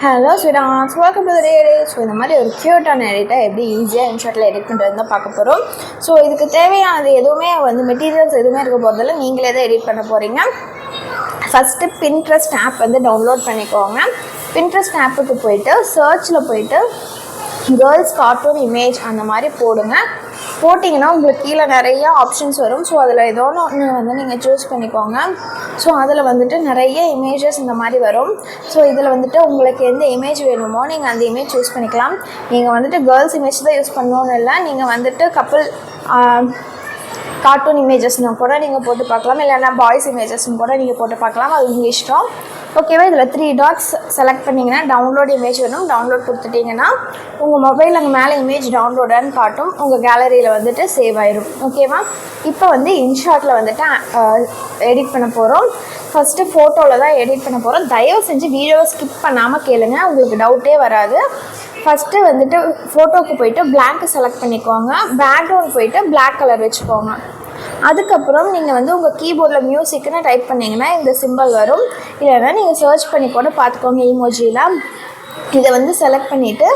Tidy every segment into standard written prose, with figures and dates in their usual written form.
Hello students, welcome to the day. So இந்த மாதிரி ஒரு க்யூட்டான எடிட்டை எப்படி ஈஸியாக இன்ஷாட்டில் எடிட் பண்ணுறது தான் பார்க்க போகிறோம். ஸோ இதுக்கு தேவையானது எதுவுமே மெட்டீரியல்ஸ் எதுவுமே இருக்க போகிறதில்ல, நீங்களே தான் எடிட் பண்ண போகிறீங்க. ஃபஸ்ட்டு பின்ட்ரெஸ்ட் ஆப் டவுன்லோட் பண்ணிக்கோங்க. பின்ட்ரெஸ்ட் ஆப்புக்கு போயிட்டு சர்ச்சில் போயிட்டு கேர்ள்ஸ் கார்ட்டூன் இமேஜ் அந்த மாதிரி போடுங்க. போட்டிங்கன்னா உங்களுக்கு கீழே நிறைய ஆப்ஷன்ஸ் வரும். ஸோ அதில் ஏதோ ஒன்று நீங்கள் சூஸ் பண்ணிக்கோங்க. ஸோ அதில் நிறைய இமேஜஸ் இந்த மாதிரி வரும். ஸோ இதில் உங்களுக்கு எந்த இமேஜ் வேணுமோ நீங்கள் அந்த இமேஜ் சூஸ் பண்ணிக்கலாம். நீங்கள் கேர்ள்ஸ் இமேஜ் தான் யூஸ் பண்ணணும்னு இல்லை, நீங்கள் கப்புள் கார்ட்டூன் இமேஜஸ்னு கூட நீங்கள் போட்டு பார்க்கலாம், இல்லைன்னா பாய்ஸ் இமேஜஸ்னு கூட நீங்கள் போட்டு பார்க்கலாம். அது உங்கள் இஷ்டம். ஓகேவா? இதில் 3 டாட்ஸ் செலக்ட் பண்ணிங்கன்னா டவுன்லோட் இமேஜ் வேணும். டவுன்லோட் கொடுத்துட்டிங்கன்னா உங்கள் மொபைல் அங்கே மேலே இமேஜ் டவுன்லோடுன்னு காட்டும். உங்கள் கேலரியில் சேவ் ஆயிடும். ஓகேவா? இப்போ இன்ஷாட்டில் எடிட் பண்ண போகிறோம். ஃபஸ்ட்டு ஃபோட்டோவில் தான் எடிட் பண்ண போகிறோம். தயவு செஞ்சு வீடியோவை ஸ்கிப் பண்ணாமல் கேளுங்க, உங்களுக்கு டவுட்டே வராது. ஃபஸ்ட்டு ஃபோட்டோவுக்கு போயிட்டு பிளாங்க் செலக்ட் பண்ணிக்கோங்க. பேக்ரவுண்ட் போயிட்டு பிளாக் கலர் வச்சுக்கோங்க. அதுக்கப்புறம் நீங்கள் உங்கள் கீபோர்டில் மியூசிக்னு டைப் பண்ணிங்கன்னா இந்த சிம்பிள் வரும். இல்லைன்னா நீங்கள் சர்ச் பண்ணி கூட பார்த்துக்கோங்க இமோஜியில். இதை செலக்ட் பண்ணிவிட்டு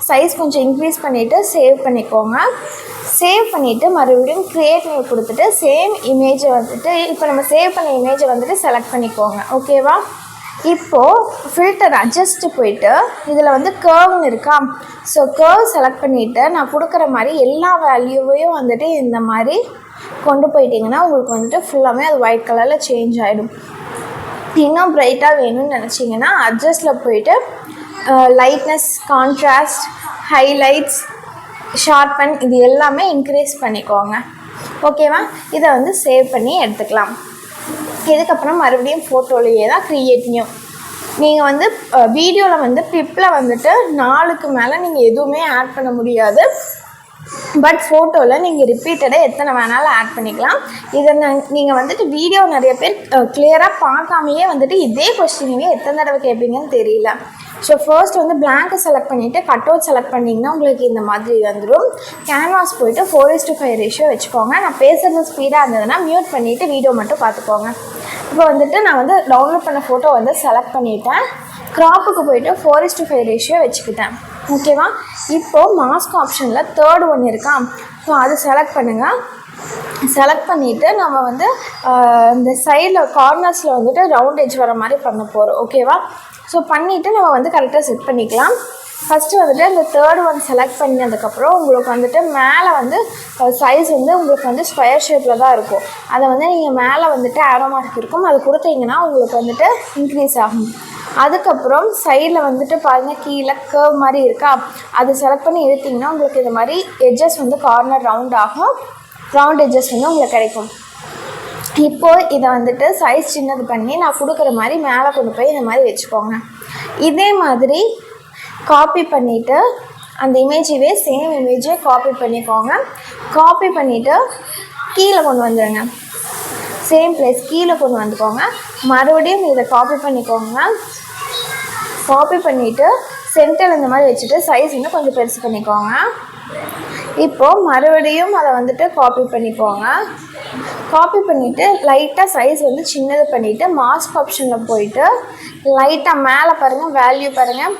சைஸ் கொஞ்சம் இன்க்ரீஸ் பண்ணிவிட்டு சேவ் பண்ணிக்கோங்க. சேவ் பண்ணிவிட்டு மறுபடியும் க்ரியேட் நியூ கொடுத்துட்டு சேம் இமேஜை இப்போ நம்ம சேவ் பண்ண இமேஜை செலக்ட் பண்ணிக்கோங்க. ஓகேவா? இப்போது ஃபில்டர் அட்ஜஸ்ட்டு போயிட்டு இதில் கர்வ்னு இருக்கா. ஸோ கர்வ் செலக்ட் பண்ணிவிட்டு நான் கொடுக்குற மாதிரி எல்லா வேல்யூவையும் இந்த மாதிரி கொண்டு போயிட்டிங்கன்னா உங்களுக்கு ஃபுல்லாமே அது ஒயிட் கலரில் சேஞ்ச் ஆகிடும். இன்னும் ப்ரைட்டாக வேணும்னு நினச்சிங்கன்னா அட்ஜஸ்ட்டில் போயிட்டு லைட்னஸ், கான்ட்ராஸ்ட், ஹைலைட்ஸ், ஷார்பன் இது எல்லாமே இன்க்ரீஸ் பண்ணிக்கோங்க. ஓகேவா? இதை சேவ் பண்ணி எடுத்துக்கலாம். இதுக்கப்புறம் மறுபடியும் ஃபோட்டோலையே தான் க்ரியேட் நியூ. நீங்கள் வீடியோவில் கிளிப்பில் 4க்கு மேலே நீங்கள் எதுவுமே ஆட் பண்ண முடியாது. பட் ஃபோட்டோவில் நீங்கள் ரிப்பீட்டடாக எத்தனை வேணாலும் ஆட் பண்ணிக்கலாம். இதை நீங்கள் வீடியோ நிறைய பேர் கிளியராக பார்க்காமையே இதே கொஸ்டினையே எத்தனை தடவை கேட்பீங்கன்னு தெரியல. ஸோ ஃபர்ஸ்ட் பிளாங்க் செலக்ட் பண்ணிவிட்டு கட் அவுட் செலக்ட் பண்ணிங்கன்னா உங்களுக்கு இந்த மாதிரி வந்துடும். கேன்வாஸ் போய்ட்டு 4:5 ரேஷியோ வச்சுக்கோங்க. நான் பேசுகிறது ஸ்பீடாக இருந்ததுன்னா மியூட் பண்ணிவிட்டு வீடியோ மட்டும் பார்த்துக்கோங்க. இப்போ நான் டவுன்லோட் பண்ண ஃபோட்டோ செலக்ட் பண்ணிவிட்டேன். க்ராப்புக்கு போய்ட்டு 4:5 ரேஷியோ வச்சுக்கிட்டேன். ஓகேவா? இப்போது மாஸ்க் ஆப்ஷனில் 3rd ஒன் இருக்கா. ஸோ அது செலக்ட் பண்ணுங்கள். செலக்ட் பண்ணிவிட்டு நம்ம இந்த சைடில் கார்னர்ஸில் ரவுண்ட் எட்ஜ் வர மாதிரி பண்ண போகிறோம். ஓகேவா? ஸோ பண்ணிவிட்டு நம்ம கரெக்டாக செட் பண்ணிக்கலாம். ஃபஸ்ட்டு அந்த 3rd ஒன் செலக்ட் பண்ணதுக்கப்புறம் உங்களுக்கு மேலே சைஸ் உங்களுக்கு ஸ்கொயர் ஷேப்பில் தான் இருக்கும். அதை நீங்கள் மேலே ஆரோ மார்க் இருக்கும், அது கொடுத்தீங்கன்னா உங்களுக்கு இன்க்ரீஸ் ஆகும். அதுக்கப்புறம் சைடில் பாருங்கள் கீழே கர்வ் மாதிரி இருக்கா, அது செலக்ட் பண்ணி இழுத்திங்கன்னா உங்களுக்கு இந்த மாதிரி எட்ஜஸ் கார்னர் ரவுண்ட் ஆகும். ரவுண்ட் எட்ஜஸ் உங்களுக்கு கிடைக்கும். இப்போது இதை சைஸ் சின்னது பண்ணி நான் கொடுக்குற மாதிரி மேலே கொண்டு போய் இந்த மாதிரி வச்சுக்கோங்க. இதே மாதிரி காப்பி பண்ணிவிட்டு அந்த இமேஜையே சேம் இமேஜை காப்பி பண்ணிக்கோங்க. காப்பி பண்ணிவிட்டு கீழே கொண்டு வந்துடுங்க. சேம் பிளேஸ் கீழே கொண்டு வந்துக்கோங்க. மறுபடியும் இதை காப்பி பண்ணிக்கோங்க. காப்பி பண்ணிவிட்டு சென்டர் இந்த மாதிரி வச்சுட்டு சைஸ் இன்னும் கொஞ்சம் பெருசு பண்ணிக்கோங்க. இப்போது மறுபடியும் அதை காப்பி பண்ணிக்கோங்க. காப்பி பண்ணிவிட்டு லைட்டாக சைஸ் சின்னது பண்ணிவிட்டு மாஸ்க் ஆப்ஷனில் போயிட்டு லைட்டாக மேலே பாருங்கள் வேல்யூ பாருங்கள்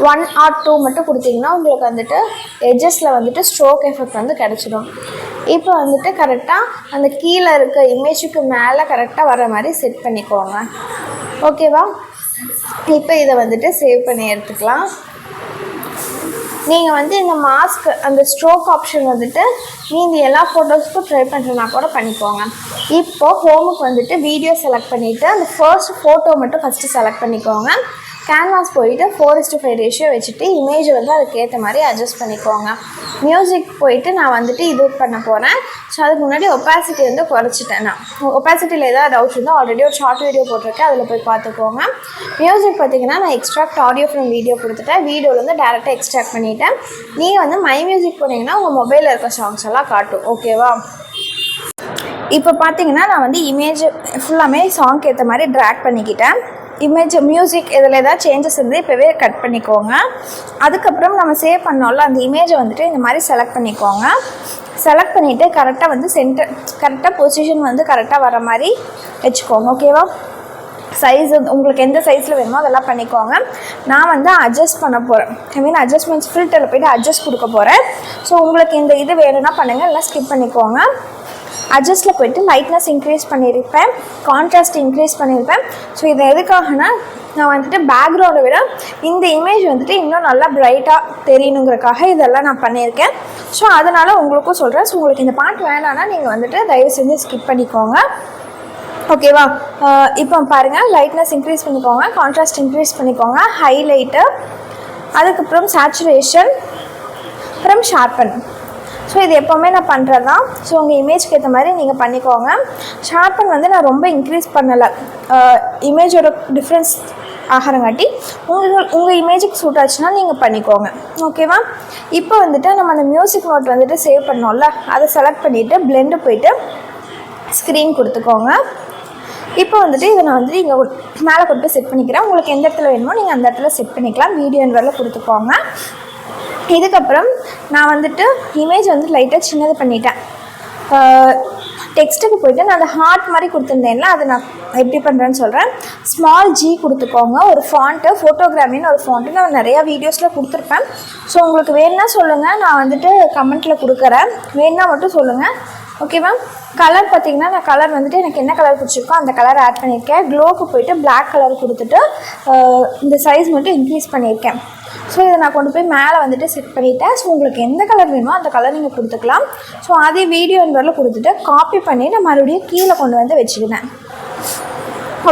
1 or 2 மட்டும் கொடுத்தீங்கன்னா உங்களுக்கு எட்ஜஸில் ஸ்ட்ரோக் எஃபெக்ட் கிடச்சிடும். இப்போ கரெக்டாக அந்த கீழே இருக்க இமேஜுக்கு மேலே கரெக்டாக வர மாதிரி செட் பண்ணிக்கோங்க. ஓகேவா? இப்போ இதை சேவ் பண்ணி எடுத்துக்கலாம். நீங்கள் இந்த மாஸ்க் அந்த ஸ்ட்ரோக் ஆப்ஷன் மீதி எல்லா ஃபோட்டோஸ்க்கும் ட்ரை பண்ணுறதுனா கூட பண்ணிக்கோங்க. இப்போது ஹோமுக்கு வீடியோ செலக்ட் பண்ணிவிட்டு அந்த ஃபர்ஸ்ட் ஃபோட்டோ மட்டும் ஃபஸ்ட்டு செலக்ட் பண்ணிக்கோங்க. கேன்வாஸ் போயிட்டு 4:5 ரேஷியோ வச்சுட்டு இமேஜ் அதுக்கேற்ற மாதிரி அட்ஜஸ்ட் பண்ணிக்கோங்க. மியூசிக் போயிட்டு நான் இது பண்ண போகிறேன். ஸோ அதுக்கு முன்னாடி ஒப்பாசிட்டி குறைச்சிட்டேன். நான் ஒப்பாசிட்டியில் ஏதாவது டவுட் இருந்தால் ஆல்ரெடி ஒரு ஷார்ட் வீடியோ போட்டிருக்கேன், அதில் போய் பார்த்துக்கோங்க. மியூசிக் பார்த்திங்கன்னா நான் எக்ஸ்ட்ராக்ட் ஆடியோ ஃப்ரம் வீடியோ கொடுத்துட்டேன். வீடியோவில் டேரெக்டாக எக்ஸ்ட்ராக்ட் பண்ணிவிட்டேன். நீங்கள் மை மியூசிக் போனீங்கன்னா உங்கள் மொபைலில் இருக்க சாங்ஸ் எல்லாம் காட்டும். ஓகேவா? இப்போ பார்த்தீங்கன்னா நான் இமேஜ் ஃபுல்லாமே சாங்க்கு ஏற்ற மாதிரி ட்ராக் பண்ணிக்கிட்டேன். இமேஜ் மியூசிக் இதில் ஏதாவது சேஞ்சஸ் இருந்து இப்போவே கட் பண்ணிக்கோங்க. அதுக்கப்புறம் நம்ம சேவ் பண்ணோம்ல அந்த இமேஜை வந்துட்டு இந்த மாதிரி செலக்ட் பண்ணிக்கோங்க. செலக்ட் பண்ணிவிட்டு கரெக்டாக வந்து கரெக்டாக பொசிஷன் வந்து கரெக்டாக வர மாதிரி வச்சுக்கோங்க. ஓகேவா? சைஸ் உங்களுக்கு எந்த சைஸில் வேணுமோ அதெல்லாம் பண்ணிக்கோங்க. நான் வந்து அட்ஜஸ்ட் பண்ண போகிறேன். அட்ஜஸ்ட்மெண்ட்ஸ் ஃபில்டரில் போய்ட்டு அட்ஜஸ்ட் கொடுக்க போகிறேன். ஸோ உங்களுக்கு இந்த இது வேணும்னா பண்ணுங்கள், எல்லாம் ஸ்கிப் பண்ணிக்கோங்க. அட்ஜஸ்ட்டில் போய்ட்டு லைட்னஸ் இன்க்ரீஸ் பண்ணியிருப்பேன், கான்ட்ராஸ்ட் இன்க்ரீஸ் பண்ணியிருப்பேன். ஸோ இது எதுக்காகனா நான் வந்துட்டு பேக்ரவுண்டை விட இந்த இமேஜ் வந்துட்டு இன்னும் நல்லா ப்ரைட்டாக தெரியணுங்கிறக்காக இதெல்லாம் நான் பண்ணியிருக்கேன். ஸோ அதனால் உங்களுக்கும் சொல்கிறேன். ஸோ உங்களுக்கு இந்த பாட்டு வேணான்னா நீங்கள் வந்துட்டு தயவு செஞ்சு ஸ்கிப் பண்ணிக்கோங்க. ஓகேவா? இப்போ பாருங்கள், லைட்னஸ் இன்க்ரீஸ் பண்ணிக்கோங்க, கான்ட்ராஸ்ட் இன்க்ரீஸ் பண்ணிக்கோங்க, ஹைலைட்டு, அதுக்கப்புறம் சேச்சுரேஷன், அப்புறம் ஷார்பன். ஸோ இது எப்போவுமே நான் பண்ணுறது தான். ஸோ உங்கள் இமேஜ்க்கு ஏற்ற மாதிரி நீங்கள் பண்ணிக்கோங்க. ஷார்பன் வந்து நான் ரொம்ப இன்க்ரீஸ் பண்ணலை, இமேஜோட டிஃப்ரென்ஸ் ஆகிறங்காட்டி உங்கள் இமேஜுக்கு சூட் ஆச்சுன்னா நீங்கள் பண்ணிக்கோங்க. ஓகேவா? இப்போ வந்துட்டு நம்ம அந்த மியூசிக் நோட் வந்துட்டு சேவ் பண்ணோம்ல, அதை செலக்ட் பண்ணிவிட்டு பிளெண்டு போய்ட்டு ஸ்க்ரீன் கொடுத்துக்கோங்க. இப்போ வந்துட்டு இதை நான் வந்துட்டு இங்கே மேலே கொண்டு போய் செட் பண்ணிக்கிறேன். உங்களுக்கு எந்த இடத்துல வேணுமோ நீங்கள் அந்த இடத்துல செட் பண்ணிக்கலாம். வீடியோ வரல கொடுத்துக்கோங்க. இதுக்கப்புறம் நான் வந்துட்டு இமேஜ் வந்து லைட்டாக சின்னது பண்ணிட்டேன். டெக்ஸ்ட்டுக்கு போய்ட்டு நான் அந்த ஹார்ட் மாதிரி கொடுத்துருந்தேன்ல, அதை நான் எப்படி பண்ணுறேன்னு சொல்கிறேன். ஸ்மால் ஜி கொடுத்துக்கோங்க. ஒரு ஃபாண்ட்டு ஃபோட்டோகிராமின்னு ஒரு ஃபாண்ட்டு நான் நிறையா வீடியோஸில் கொடுத்துருப்பேன். ஸோ உங்களுக்கு வேணுன்னா சொல்லுங்கள், நான் வந்துட்டு கமெண்ட்டில் கொடுக்குறேன். வேணுன்னா மட்டும் சொல்லுங்கள். ஓகேவா? கலர் பார்த்திங்கன்னா நான் கலர் வந்துட்டு எனக்கு என்ன கலர் பிடிச்சிருக்கோ அந்த கலர் ஆட் பண்ணியிருக்கேன். க்ளோவுக்கு போய்ட்டு பிளாக் கலர் கொடுத்துட்டு இந்த சைஸ் மட்டும் இன்க்ரீஸ் பண்ணியிருக்கேன். ஸோ இதை நான் கொண்டு போய் மேலே வந்துட்டு செட் பண்ணிவிட்டேன். ஸோ உங்களுக்கு எந்த கலர் வேணுமோ அந்த கலர் நீங்கள் கொடுத்துக்கலாம். ஸோ அதே வீடியோ வரல கொடுத்துட்டு காப்பி பண்ணி நான் மறுபடியும் கீழே கொண்டு வந்து வச்சுக்கினேன்.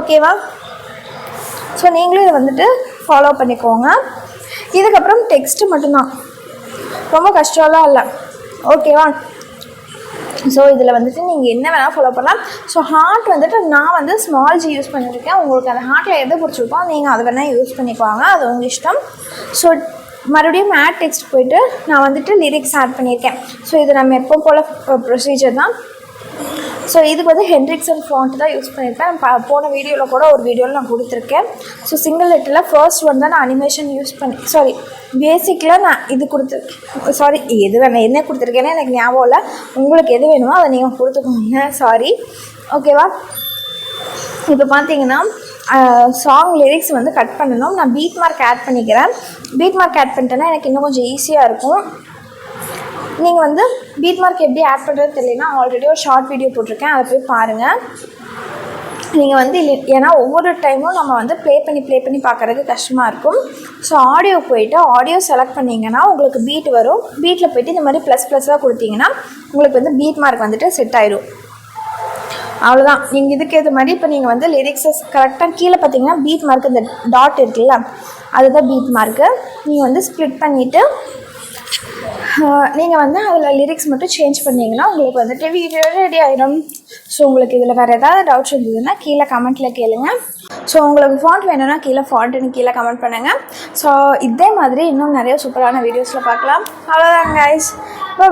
ஓகேவா? ஸோ நீங்களும் இதை வந்துட்டு ஃபாலோ பண்ணிக்கோங்க. இதுக்கப்புறம் டெக்ஸ்ட்டு மட்டும்தான், ரொம்ப கஷ்டம்லாம் இல்லை. ஓகேவா? ஸோ இதில் வந்துட்டு நீங்கள் என்ன வேணால் ஃபாலோ பண்ணலாம். ஸோ ஹார்ட் வந்துட்டு நான் வந்து ஸ்மால் ஜி யூஸ் பண்ணியிருக்கேன். உங்களுக்கு அந்த ஹார்ட்டில் எது பிடிச்சிருக்கோ நீங்கள் அதை வேணால் யூஸ் பண்ணிக்குவாங்க, அது உங்கள் இஷ்டம். ஸோ மறுபடியும் ஆட் டெக்ஸ்ட் போய்ட்டு நான் வந்துட்டு லிரிக்ஸ் ஆட் பண்ணியிருக்கேன். ஸோ இது நம்ம எப்போ போல் ப்ரொசீஜர் தான். ஸோ இதுக்கு வந்து ஹென்ட்ரிக்ஸன் ஃபாண்ட் தான் யூஸ் பண்ணியிருக்கேன். போன வீடியோவில் கூட ஒரு வீடியோவில் நான் கொடுத்துருக்கேன். ஸோ சிங்கிள் லெட்டரில் ஃபர்ஸ்ட் ஒன் தான் நான் அனிமேஷன் யூஸ் பண்ணி பேசிக்கில் நான் இது கொடுத்துருக்கேன். எது வேணும் என்ன கொடுத்துருக்கேன்னு எனக்கு ஞாபகம் இல்லை. உங்களுக்கு எது வேணுமோ அதை நீங்கள் கொடுத்துக்கோங்க. ஓகேவா? இப்போ பார்த்தீங்கன்னா சாங் லிரிக்ஸ் வந்து கட் பண்ணணும். நான் பீட் மார்க் ஆட் பண்ணிக்கிறேன். பீட் மார்க் ஆட் பண்ணிட்டேன்னா எனக்கு இன்னும் கொஞ்சம் ஈஸியாக இருக்கும். நீங்கள் வந்து பீட் மார்க் எப்படி ஆட் பண்ணுறது தெரியலனா ஆல்ரெடி ஒரு ஷார்ட் வீடியோ போட்டிருக்கேன், அதை போய் பாருங்கள். நீங்கள் வந்து ஏன்னா ஒவ்வொரு டைமும் நம்ம வந்து ப்ளே பண்ணி பார்க்குறதுக்கு கஷ்டமாக இருக்கும். ஸோ ஆடியோ போய்ட்டு ஆடியோ செலக்ட் பண்ணிங்கன்னா உங்களுக்கு பீட் வரும். பீட்டில் போய்ட்டு இந்த மாதிரி ++ஆக கொடுத்தீங்கன்னா உங்களுக்கு வந்து பீட் மார்க் வந்துட்டு செட் ஆயிடும். அவ்வளோதான். நீங்கள் இதுக்கு ஏற்ற மாதிரி இப்போ நீங்கள் வந்து லிரிக்ஸை கரெக்டாக கீழே பார்த்தீங்கன்னா பீட் மார்க் இந்த டாட் இருக்குல்ல, அதுதான் பீட் மார்க்கு. நீங்கள் வந்து ஸ்ப்ளிட் பண்ணிவிட்டு நீங்கள் வந்து அதில் லிரிக்ஸ் மட்டும் சேஞ்ச் பண்ணிங்கன்னா உங்களுக்கு வந்துட்டு வீடியோ ரெடி ஆகிடும். ஸோ உங்களுக்கு இதில் வேறு ஏதாவது டவுட்ஸ் இருந்ததுன்னா கீழே கமெண்ட்டில் கேளுங்க. ஸோ உங்களுக்கு ஃபாண்ட் வேணும்னா கீழே ஃபாண்ட்டுன்னு கீழே கமெண்ட் பண்ணுங்கள். ஸோ இதே மாதிரி இன்னும் நிறைய சூப்பரான வீடியோஸில் பார்க்கலாம். அவ்வளோதான் கைஸ்,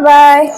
பாய்.